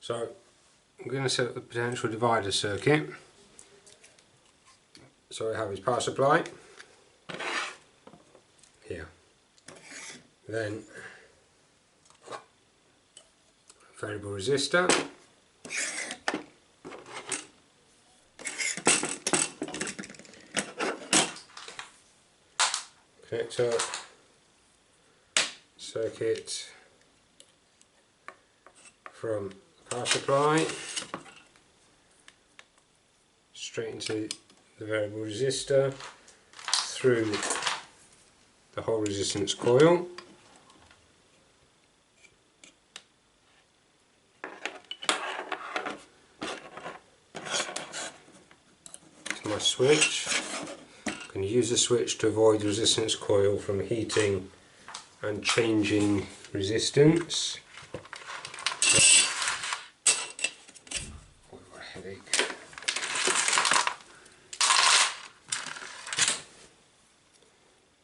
So I'm going to set up the potential divider circuit. So I have his power supply here, then variable resistor, connect up circuit from the power supply straight into the variable resistor through the whole resistance coil. To my switch. I'm going to use the switch to avoid the resistance coil from heating and changing resistance.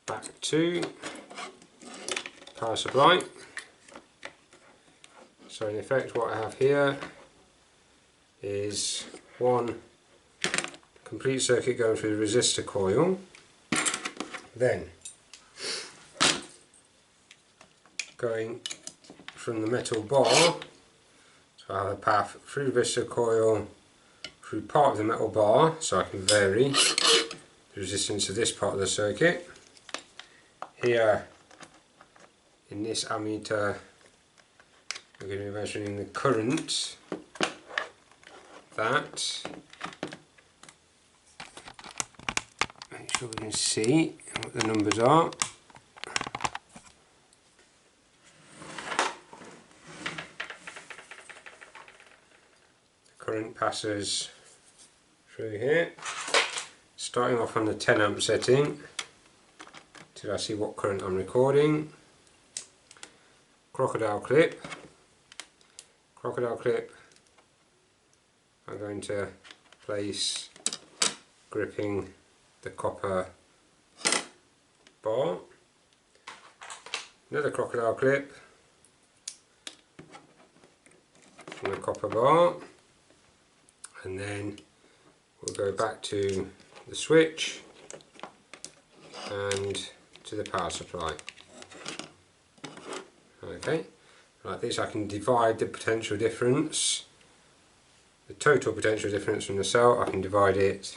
Back to power supply. So in effect what I have here is one complete circuit going through the resistor coil, then going from the metal bar, so I have a path through the resistor coil through part of the metal bar, so I can vary the resistance of this part of the circuit. Here in this ammeter we're going to be measuring the current that, make sure we can see what the numbers are. The current passes through here, starting off on the 10 amp setting till I see what current I'm recording. Crocodile clip, I'm going to place gripping the copper bar, another crocodile clip from the copper bar, and then we'll go back to the switch and to the power supply. Okay, like this I can divide the potential difference, the total potential difference from the cell, I can divide it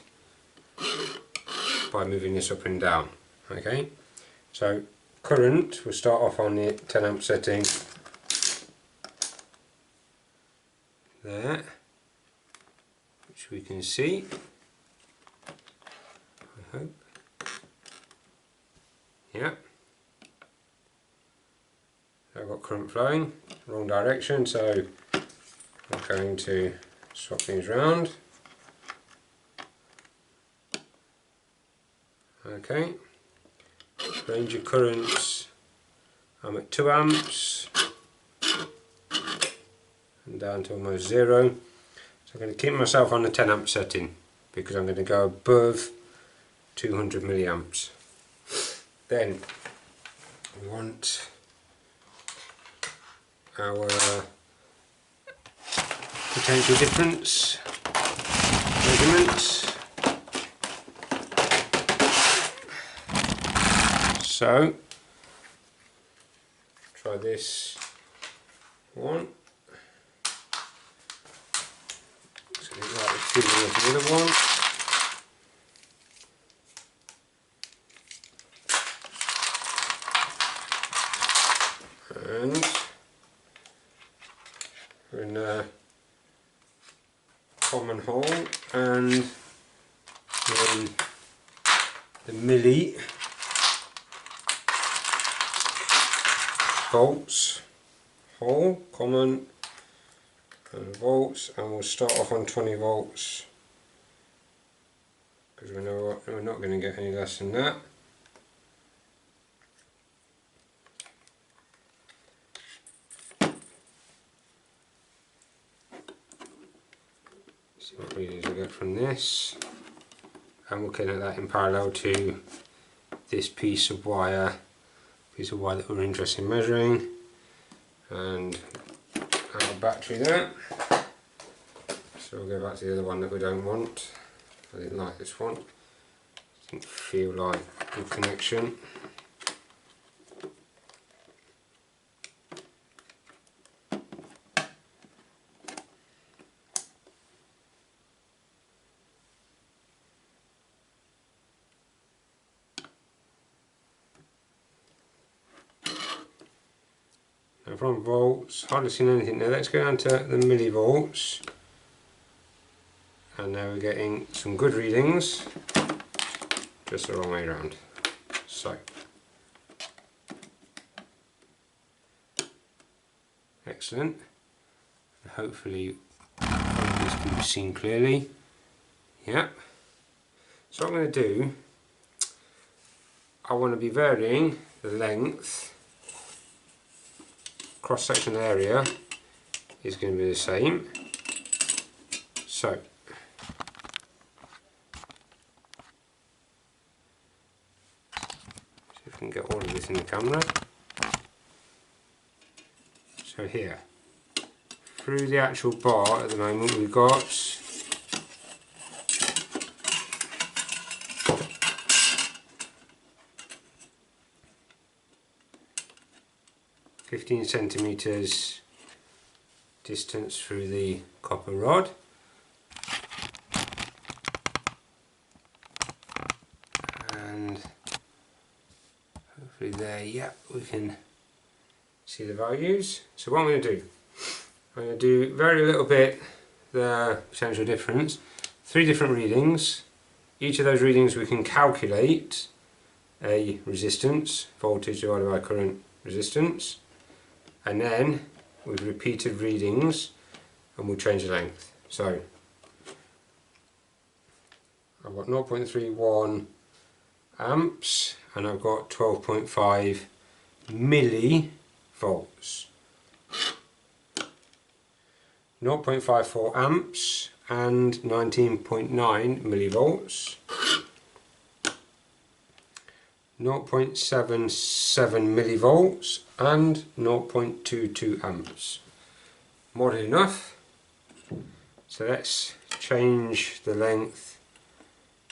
by moving this up and down. Okay, so current will start off on the 10 amp setting there, which we can see, I hope. Yeah, I've got current flowing, wrong direction, so I'm going to swap these round. Okay, range of currents, I'm at 2 amps and down to almost 0. So I'm going to keep myself on the 10 amp setting because I'm going to go above 200 milliamps. Then we want our potential difference measurements. So try this one. It's going to be like the feeling of the other one. And we're in a common hole, and we're in the milli volts hole, common and volts, and we'll start off on 20 volts because we know we're not going to get any less than that. See what readings we get from this, and we'll connect that in parallel to this piece of wire that we're interested in measuring, and our battery there. So we'll go back to the other one that we don't want. I didn't like this one. Didn't feel like good connection. Now from volts, hardly seen anything there. Let's go down to the millivolts. And now we're getting some good readings, just the wrong way around. So, excellent. Hopefully this can be seen clearly. Yep. So what I'm going to do, I want to be varying the length. Cross-sectional area is going to be the same. So, see if I can get all of this in the camera. So here, through the actual bar at the moment we've got 15 centimeters distance through the copper rod. And hopefully there, yeah, we can see the values. So what I'm going to do, I'm going to do very little bit the potential difference. 3 different readings. Each of those readings we can calculate a resistance, voltage divided by current resistance, and then with repeated readings and we'll change the length. So I've got 0.31 amps and I've got 12.5 millivolts. 0.54 amps and 19.9 millivolts. 0.77 millivolts and 0.22 amps. More than enough. So let's change the length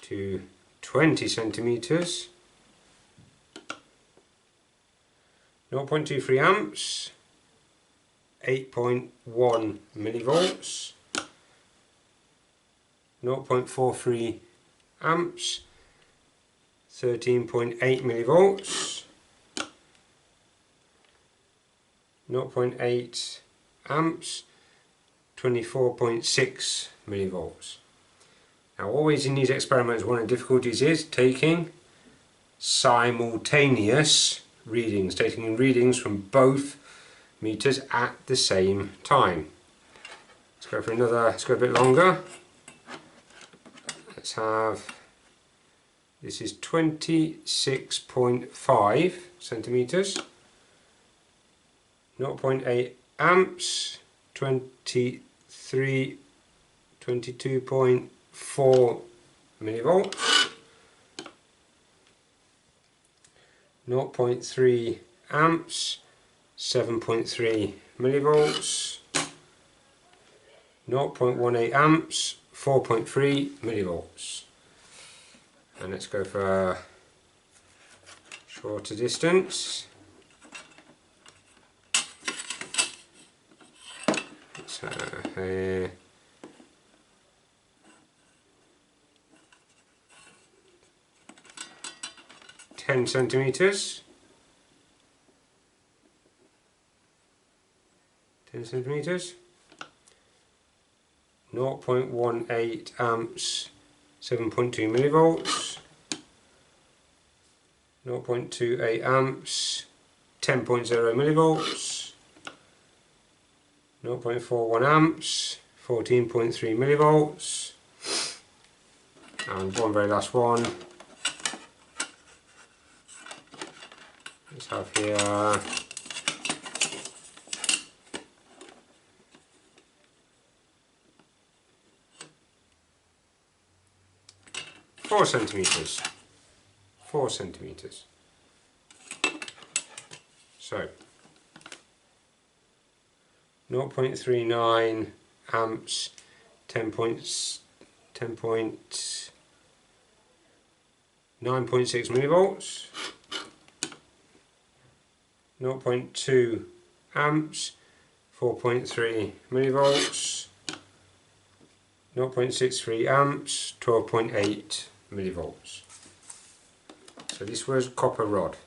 to 20 centimeters. 0.23 amps, 8.1 millivolts, 0.43 amps, 13.8 millivolts, 0.8 amps, 24.6 millivolts. Now always in these experiments one of the difficulties is taking simultaneous readings, taking readings from both meters at the same time. Let's go for another, let's go a bit longer. Let's have, this is 26.5 centimeters, 0.8 amps, 22.4 millivolts, 0.3 amps, 7.3 millivolts, 0.18 amps, 4.3 millivolts. And let's go for a shorter distance. So 10 centimeters. 10 centimeters. 0.18 amps, 7.2 millivolts. 0.28 amps, 10.0 millivolts. 0.41 amps, 14.3 millivolts. And one very last one. Let's have here 4 centimeters. 4 centimeters. So 0.39 amps, 9.6 millivolts, 0.2 amps, 4.3 millivolts, 0.63 amps, 12.8 millivolts. So this was copper rod.